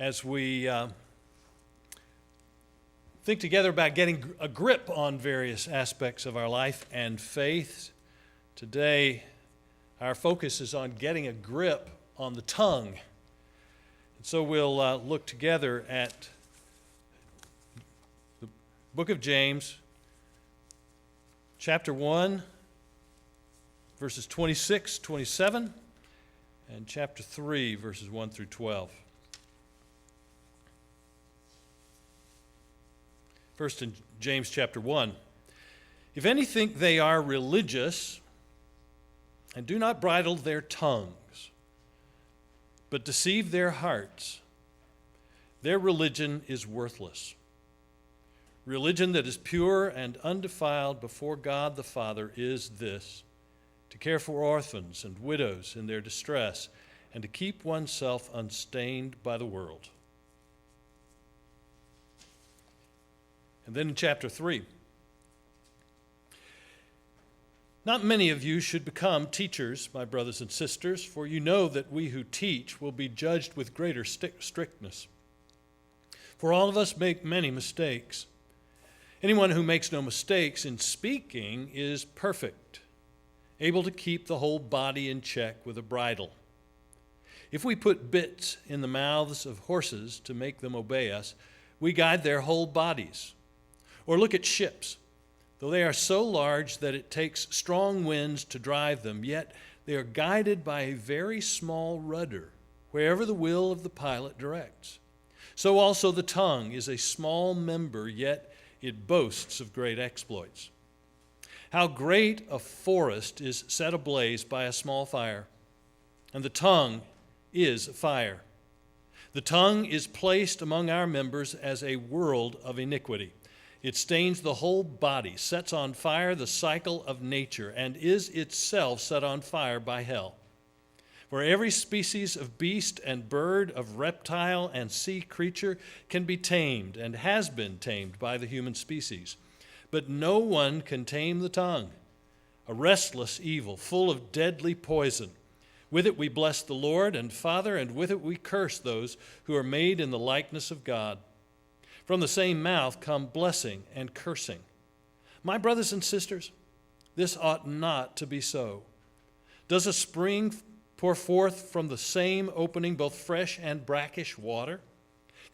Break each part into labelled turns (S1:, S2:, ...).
S1: as we think together about getting a grip on various aspects of our life and faith. Today, our focus is on getting a grip on the tongue. And so we'll look together at the book of James, chapter 1, verses 26, 27, and chapter 3, verses 1 through 12. First in James chapter 1. If any think they are religious and do not bridle their tongues, but deceive their hearts, their religion is worthless. Religion that is pure and undefiled before God the Father is this: to care for orphans and widows in their distress, and to keep oneself unstained by the world. And then in chapter 3, not many of you should become teachers, my brothers and sisters, for you know that we who teach will be judged with greater strictness. For all of us make many mistakes. Anyone who makes no mistakes in speaking is perfect, able to keep the whole body in check with a bridle. If we put bits in the mouths of horses to make them obey us, we guide their whole bodies. Or look at ships. Though they are so large that it takes strong winds to drive them, yet they are guided by a very small rudder, wherever the will of the pilot directs. So also the tongue is a small member, yet it boasts of great exploits. How great a forest is set ablaze by a small fire, and the tongue is fire. The tongue is placed among our members as a world of iniquity. It stains the whole body, sets on fire the cycle of nature, and is itself set on fire by hell. For every species of beast and bird, of reptile and sea creature can be tamed and has been tamed by the human species. But no one can tame the tongue, a restless evil, full of deadly poison. With it we bless the Lord and Father, and with it we curse those who are made in the likeness of God. From the same mouth come blessing and cursing. My brothers and sisters, this ought not to be so. Does a spring pour forth from the same opening both fresh and brackish water?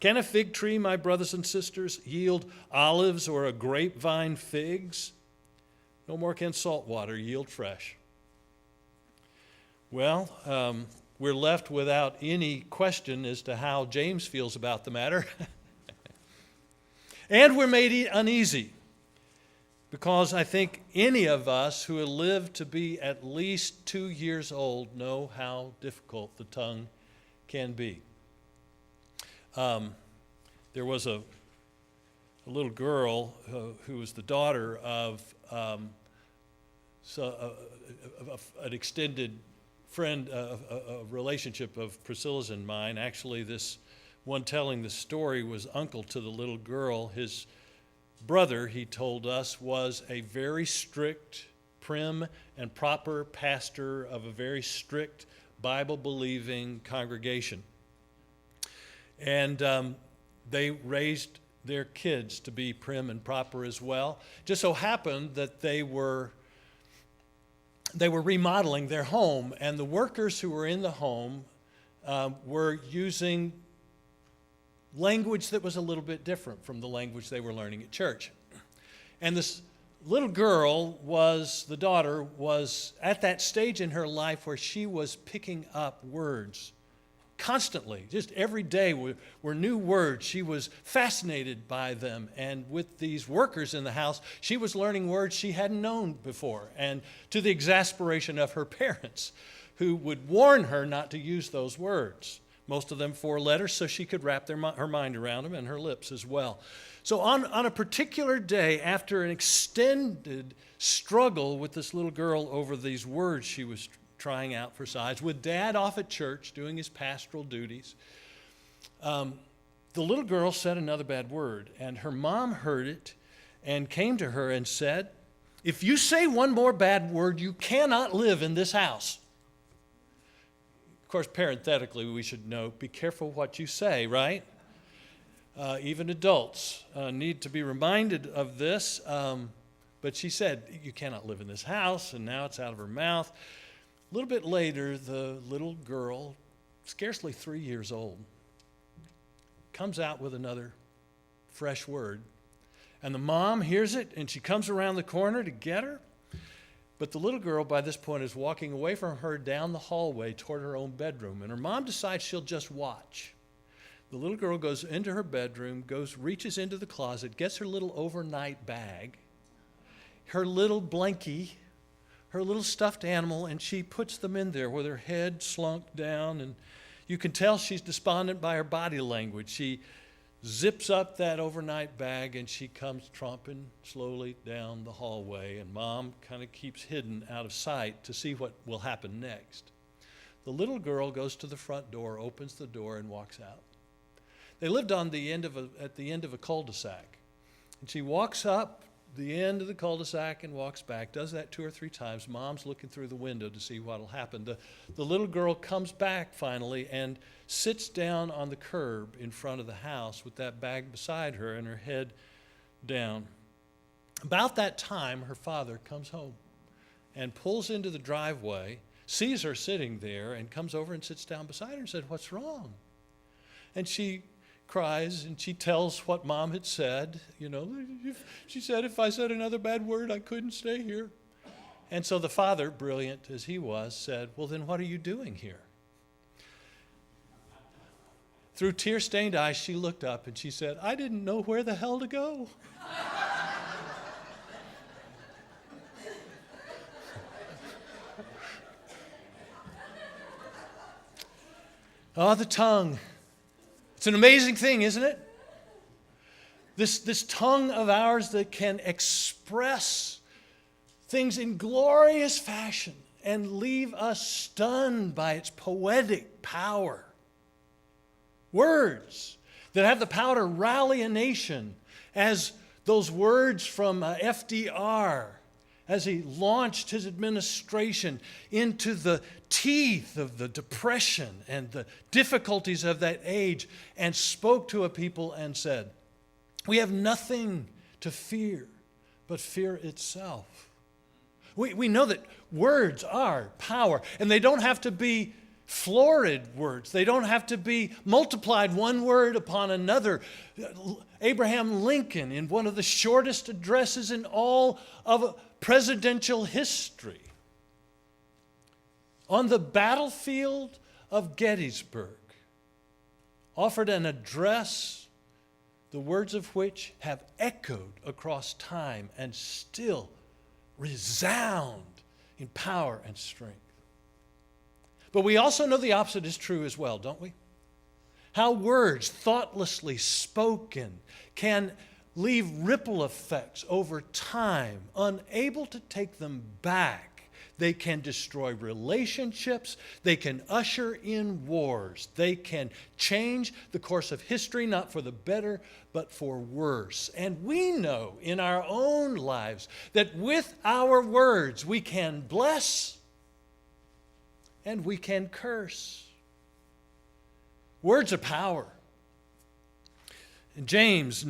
S1: Can a fig tree, my brothers and sisters, yield olives, or a grapevine figs? No more can salt water yield fresh. Well, we're left without any question as to how James feels about the matter. And we're made uneasy because I think any of us who have lived to be at least 2 years old know how difficult the tongue can be. There was a little girl who was the daughter of an extended friend, a relationship of Priscilla's and mine. Actually, this one telling the story was uncle to the little girl. His brother, he told us, was a very strict, prim, and proper pastor of a very strict Bible-believing congregation. And they raised their kids to be prim and proper as well. Just so happened that they were remodeling their home, and the workers who were in the home were using language that was a little bit different from the language they were learning at church. And this little girl the daughter was at that stage in her life where she was picking up words constantly. Just every day were new words. She was fascinated by them. And with these workers in the house, she was learning words she hadn't known before, and to the exasperation of her parents, who would warn her not to use those words. Most of them 4 letters, so she could wrap her mind around them, and her lips as well. So on a particular day, after an extended struggle with this little girl over these words she was trying out for size, with Dad off at church doing his pastoral duties, the little girl said another bad word, and her mom heard it and came to her and said, "If you say one more bad word, you cannot live in this house." Of course, parenthetically, we should note, be careful what you say, right? Even adults need to be reminded of this. But she said, you cannot live in this house, and now it's out of her mouth. A little bit later, the little girl, scarcely 3 years old, comes out with another fresh word. And the mom hears it, and she comes around the corner to get her. But the little girl, by this point, is walking away from her down the hallway toward her own bedroom. And her mom decides she'll just watch. The little girl goes into her bedroom, reaches into the closet, gets her little overnight bag, her little blankie, her little stuffed animal, and she puts them in there with her head slunk down. And you can tell she's despondent by her body language. She zips up that overnight bag, and she comes tromping slowly down the hallway, and Mom kind of keeps hidden out of sight to see what will happen next. The little girl goes to the front door, opens the door, and walks out. They lived at the end of a cul-de-sac, and she walks up the end of the cul-de-sac and walks back, does that 2 or 3 times. Mom's looking through the window to see what will happen. The little girl comes back finally and sits down on the curb in front of the house with that bag beside her and her head down. About that time, her father comes home and pulls into the driveway, sees her sitting there, and comes over and sits down beside her and said, "What's wrong?" And she cries, and she tells what Mom had said. She said, if I said another bad word, I couldn't stay here. And so the father, brilliant as he was, said, well, then what are you doing here? Through tear-stained eyes, she looked up and she said, I didn't know where the hell to go. Oh, the tongue. It's an amazing thing, isn't it? This tongue of ours that can express things in glorious fashion and leave us stunned by its poetic power. Words that have the power to rally a nation, as those words from FDR as he launched his administration into the teeth of the Depression and the difficulties of that age, and spoke to a people and said, we have nothing to fear but fear itself. We know that words are power, and they don't have to be florid words. They don't have to be multiplied one word upon another. Abraham Lincoln, in one of the shortest addresses in all of presidential history, on the battlefield of Gettysburg, offered an address, the words of which have echoed across time and still resound in power and strength. But we also know the opposite is true as well, don't we? How words thoughtlessly spoken can leave ripple effects over time, unable to take them back. They can destroy relationships. They can usher in wars. They can change the course of history, not for the better, but for worse. And we know in our own lives that with our words we can bless and we can curse. Words are power. And James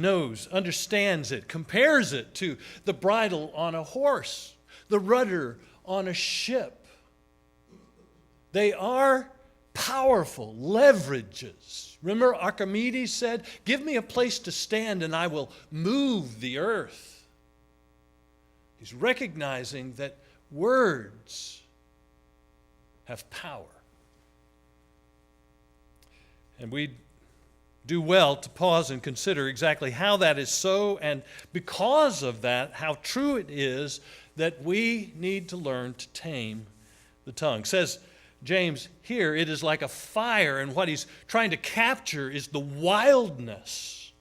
S1: understands it, compares it to the bridle on a horse, the rudder on a ship. They are powerful leverages. Remember, Archimedes said, give me a place to stand and I will move the earth. He's recognizing that words have power. And we do well to pause and consider exactly how that is so, and because of that, how true it is that we need to learn to tame the tongue. Says James here, it is like a fire, and what he's trying to capture is the wildness,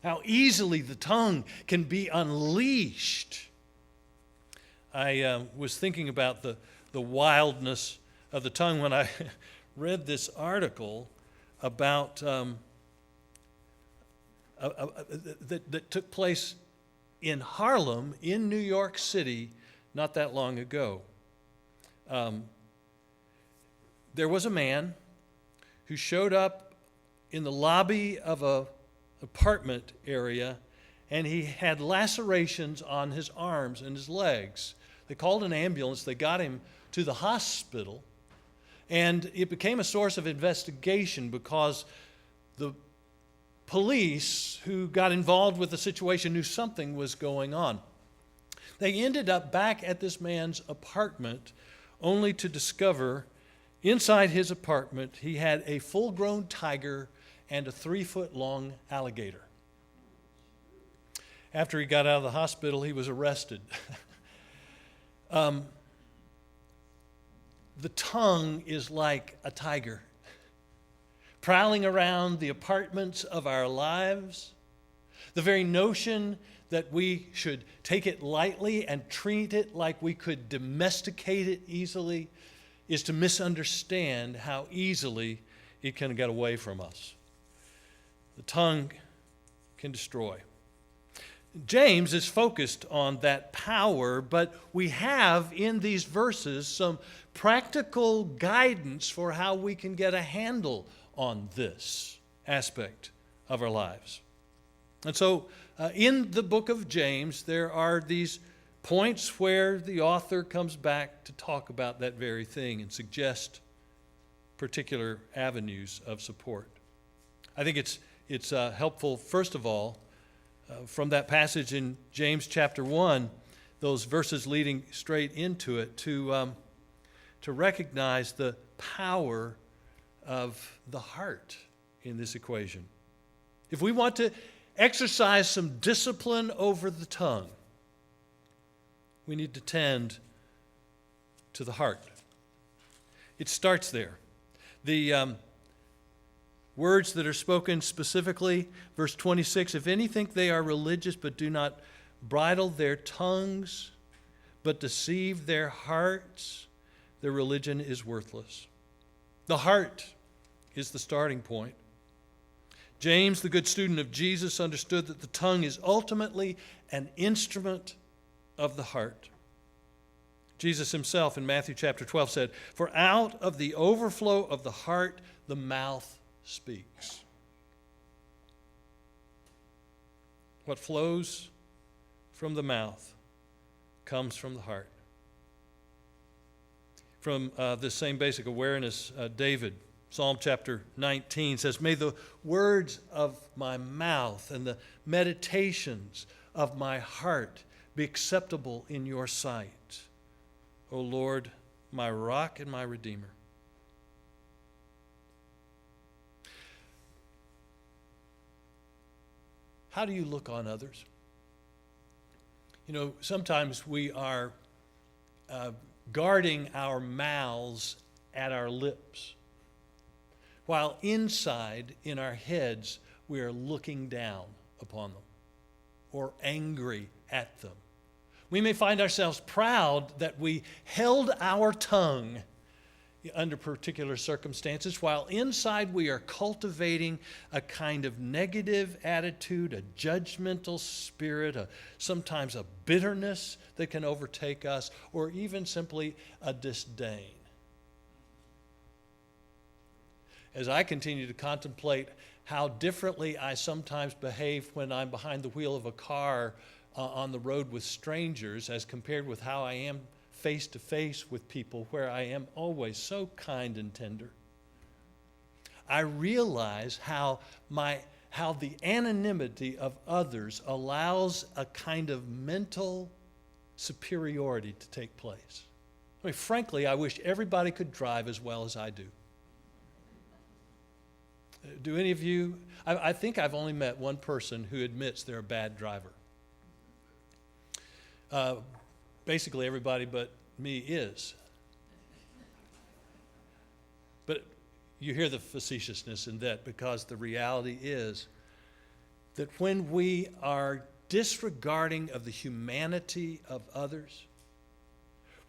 S1: how easily the tongue can be unleashed. I was thinking about the wildness of the tongue when I read this article about that took place in Harlem, in New York City, not that long ago. there was a man who showed up in the lobby of an apartment area, and he had lacerations on his arms and his legs. They called an ambulance. They got him to the hospital, and it became a source of investigation because the police who got involved with the situation knew something was going on. They ended up back at this man's apartment only to discover inside his apartment he had a full-grown tiger and a 3-foot-long alligator. After he got out of the hospital, he was arrested. The tongue is like a tiger, prowling around the apartments of our lives. The very notion that we should take it lightly and treat it like we could domesticate it easily is to misunderstand how easily it can get away from us. The tongue can destroy. James is focused on that power, but we have in these verses some practical guidance for how we can get a handle on this aspect of our lives. And so in the book of James, there are these points where the author comes back to talk about that very thing and suggest particular avenues of support. I think it's helpful, first of all, from that passage in James chapter 1, those verses leading straight into it, to recognize the power of the heart in this equation. If we want to exercise some discipline over the tongue, we need to tend to the heart. It starts there. The words that are spoken specifically, verse 26, if any think they are religious but do not bridle their tongues, but deceive their hearts, their religion is worthless. The heart is the starting point. James, the good student of Jesus, understood that the tongue is ultimately an instrument of the heart. Jesus himself in Matthew chapter 12 said, "For out of the overflow of the heart, the mouth speaks." What flows from the mouth comes from the heart. From this same basic awareness, David, Psalm chapter 19 says, "May the words of my mouth and the meditations of my heart be acceptable in your sight, O Lord, my rock and my redeemer." How do you look on others? You know, sometimes we are guarding our mouths at our lips, while inside, in our heads, we are looking down upon them or angry at them. We may find ourselves proud that we held our tongue under particular circumstances, while inside we are cultivating a kind of negative attitude, a judgmental spirit, sometimes a bitterness that can overtake us, or even simply a disdain. As I continue to contemplate how differently I sometimes behave when I'm behind the wheel of a car on the road with strangers as compared with how I am face to face with people where I am always so kind and tender, I realize how the anonymity of others allows a kind of mental superiority to take place. I mean, frankly, I wish everybody could drive as well as I do. Do any of you? I think I've only met one person who admits they're a bad driver. Basically, everybody but me is. But you hear the facetiousness in that, because the reality is that when we are disregarding of the humanity of others,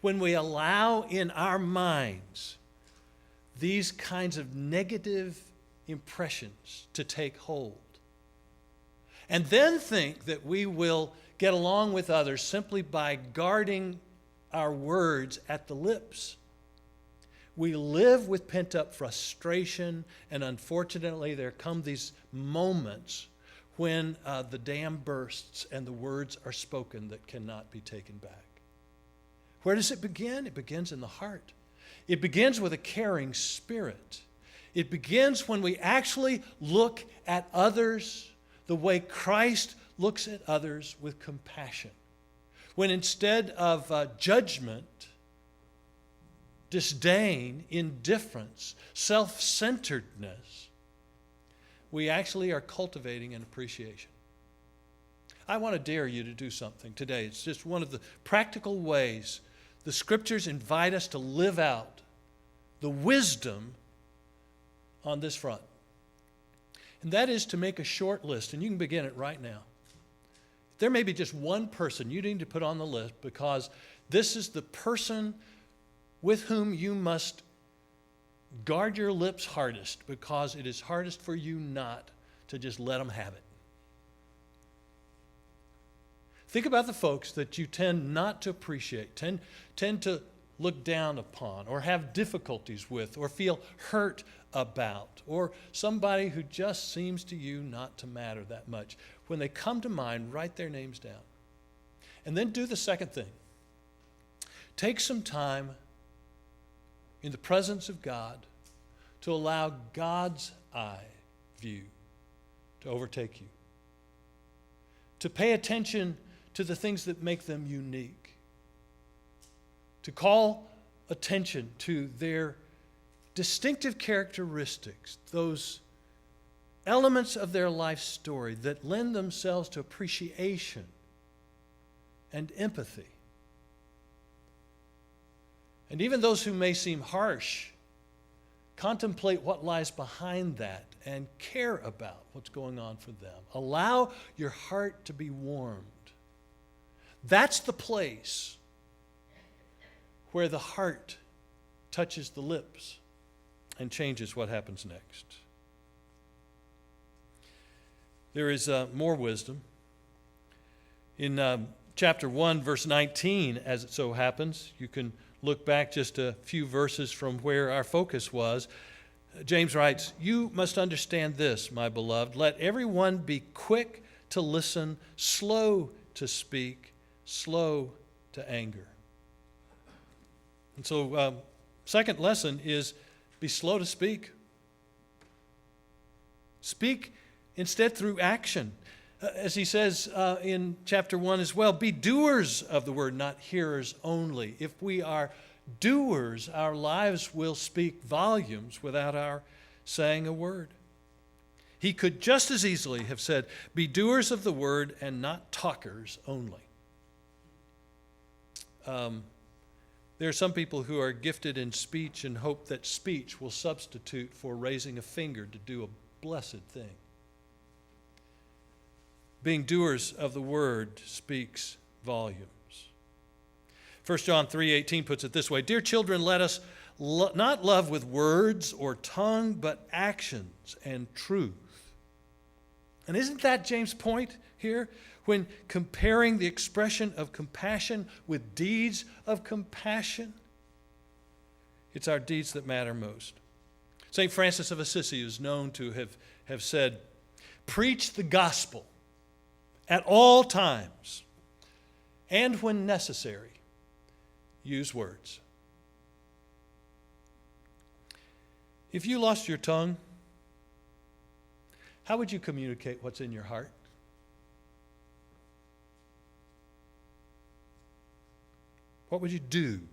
S1: when we allow in our minds these kinds of negative impressions to take hold, and then think that we will get along with others simply by guarding our words at the lips, we live with pent-up frustration, and unfortunately there come these moments when the dam bursts and the words are spoken that cannot be taken back. Where does it begin? It begins in the heart. It begins with a caring spirit. It begins when we actually look at others the way Christ looks at others, with compassion. When instead of judgment, disdain, indifference, self-centeredness, we actually are cultivating an appreciation. I want to dare you to do something today. It's just one of the practical ways the Scriptures invite us to live out the wisdom on this front. And that is to make a short list, and you can begin it right now. There may be just one person you need to put on the list, because this is the person with whom you must guard your lips hardest, because it is hardest for you not to just let them have it. Think about the folks that you tend not to appreciate, tend to look down upon, or have difficulties with, or feel hurt about, or somebody who just seems to you not to matter that much. When they come to mind, write their names down. And then do the second thing. Take some time in the presence of God to allow God's eye view to overtake you. To pay attention to the things that make them unique. To call attention to their distinctive characteristics, those elements of their life story that lend themselves to appreciation and empathy. And even those who may seem harsh, contemplate what lies behind that and care about what's going on for them. Allow your heart to be warmed. That's the place where the heart touches the lips and changes what happens next. There is more wisdom. In chapter 1, verse 19, as it so happens, you can look back just a few verses from where our focus was. James writes, "You must understand this, my beloved. Let everyone be quick to listen, slow to speak, slow to anger." And so, second lesson is be slow to speak. Speak instead through action. As he says in chapter 1 as well, be doers of the word, not hearers only. If we are doers, our lives will speak volumes without our saying a word. He could just as easily have said, be doers of the word and not talkers only. There are some people who are gifted in speech and hope that speech will substitute for raising a finger to do a blessed thing. Being doers of the word speaks volumes. 1 John 3:18 puts it this way, "Dear children, let us not love with words or tongue, but actions and truth." And isn't that James' point here? When comparing the expression of compassion with deeds of compassion, it's our deeds that matter most. St. Francis of Assisi is known to have said, "Preach the gospel at all times, and when necessary, use words." If you lost your tongue, how would you communicate what's in your heart? What would you do?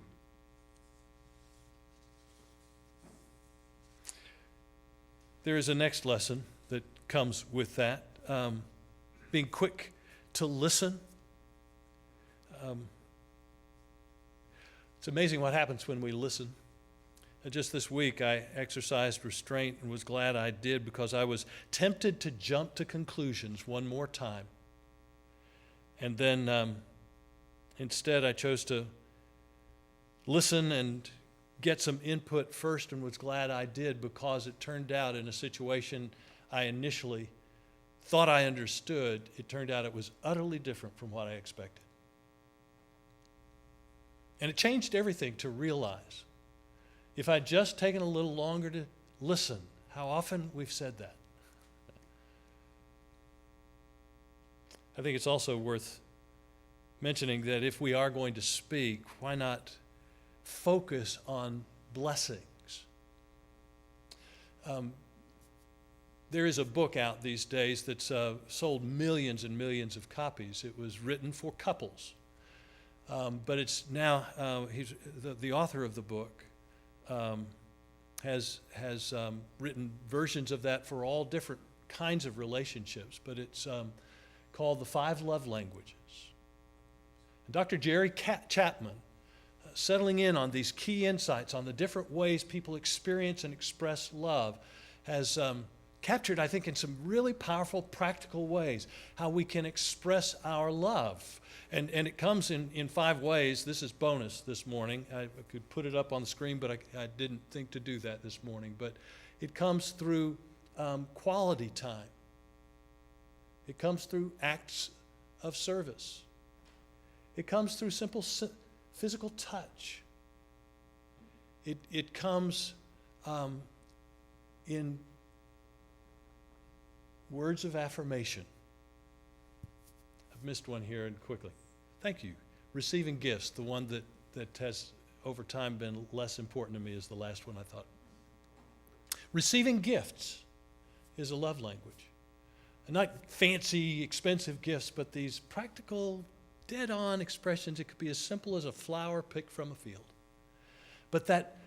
S1: There is a next lesson that comes with that. Being quick to listen. It's amazing what happens when we listen. Just this week, I exercised restraint and was glad I did, because I was tempted to jump to conclusions one more time. And then instead, I chose to listen and get some input first, and was glad I did, because it turned out in a situation I initially thought I understood, it turned out it was utterly different from what I expected. And it changed everything to realize If I'd just taken a little longer to listen, how often we've said that. I think it's also worth mentioning that if we are going to speak, why not focus on blessings? There is a book out these days that's sold millions and millions of copies. It was written for couples. But it's now, the author of the book has written versions of that for all different kinds of relationships, but it's called The 5 Love Languages. And Dr. Jerry Chapman, settling in on these key insights on the different ways people experience and express love, has captured, I think, in some really powerful, practical ways, how we can express our love. And it comes in 5 ways. This is bonus this morning. I could put it up on the screen, but I didn't think to do that this morning. But it comes through quality time. It comes through acts of service. It comes through simple physical touch. It comes in words of affirmation. I've missed one here and quickly. Thank you. Receiving gifts, the one that has over time been less important to me, is the last one I thought. Receiving gifts is a love language. And not fancy, expensive gifts, but these practical, dead-on expressions. It could be as simple as a flower picked from a field. But that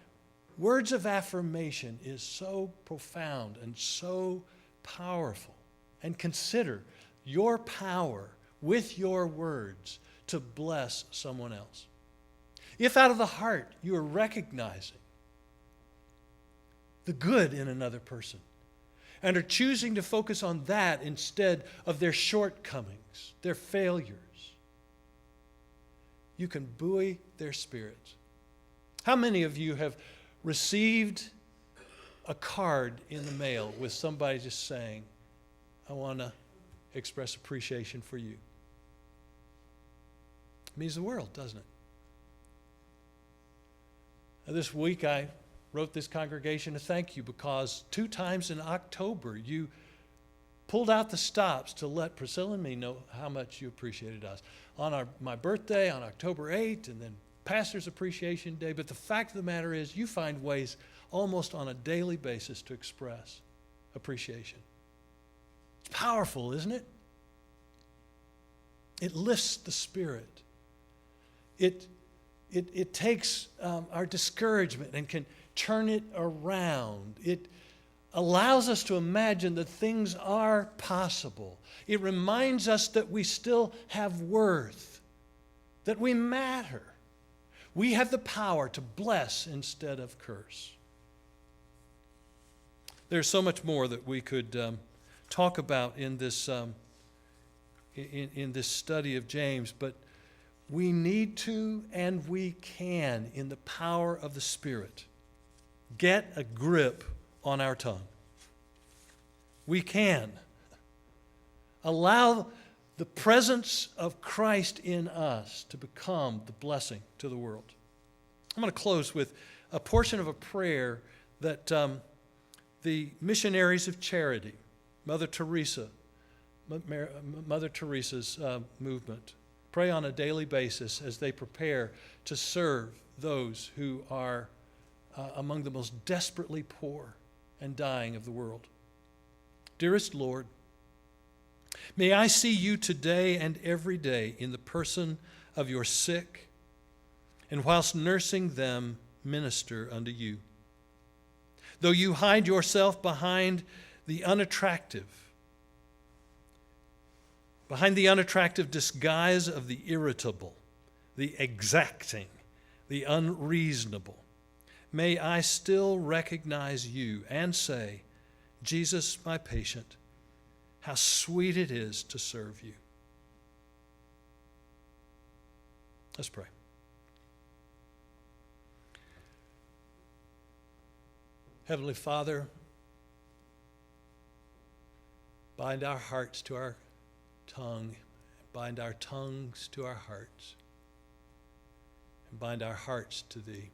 S1: words of affirmation is so profound and so powerful. And consider your power with your words to bless someone else. If out of the heart you are recognizing the good in another person and are choosing to focus on that instead of their shortcomings, their failures, you can buoy their spirits. How many of you have received a card in the mail with somebody just saying, I want to express appreciation for you? It means the world, doesn't it? Now, this week I wrote this congregation a thank you because 2 times in October you pulled out the stops to let Priscilla and me know how much you appreciated us. On my birthday, on October 8th, and then Pastor's Appreciation Day. But the fact of the matter is, you find ways almost on a daily basis to express appreciation. It's powerful, isn't it? It lifts the spirit. It takes our discouragement and can turn it around. It allows us to imagine that things are possible. It reminds us that we still have worth, that we matter. We have the power to bless instead of curse. There's so much more that we could talk about in this in this study of James, but we need to and we can, in the power of the Spirit, get a grip on our tongue. We can allow the presence of Christ in us to become the blessing to the world. I'm going to close with a portion of a prayer that the Missionaries of Charity, Mother Teresa's movement, pray on a daily basis as they prepare to serve those who are among the most desperately poor and dying of the world. Dearest Lord, may I see you today and every day in the person of your sick, and whilst nursing them, minister unto you. Though you hide yourself behind the unattractive disguise of the irritable, the exacting, the unreasonable, may I still recognize you and say, Jesus, my patient, how sweet it is to serve you. Let's pray. Heavenly Father, bind our hearts to our tongue, bind our tongues to our hearts, and bind our hearts to Thee.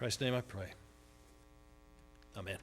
S1: Christ's name I pray. Amen.